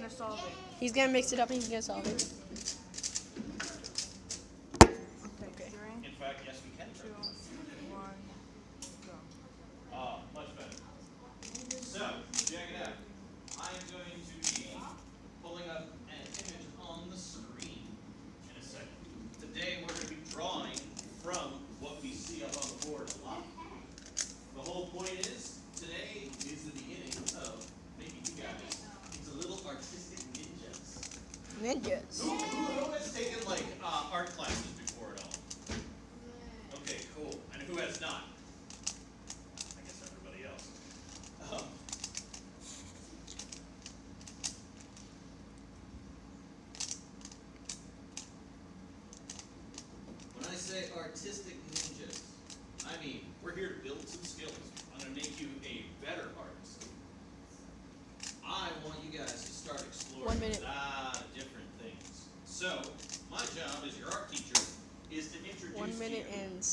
gonna solve it. He's gonna mix it up and he's gonna solve it. Okay. Okay. 3, In fact, yes, we can. 2, 1, go. Much better. So, check it out. I'm going to be pulling up an image on the screen in a second. Today, we're going to be drawing from what we see up on the board a lot. The whole point is, today is the beginning of making you guys into little artistic ninjas. Ninjas. Who has taken, like, art classes before at all? Okay, cool. And who has not? I guess everybody else. When I say artistic ninjas, I mean we're here to build some skills. I'm going to make you a better artist. I want you guys to start exploring 1 minute. a lot of different things. So, my job as your art teacher is to introduce 1 minute you and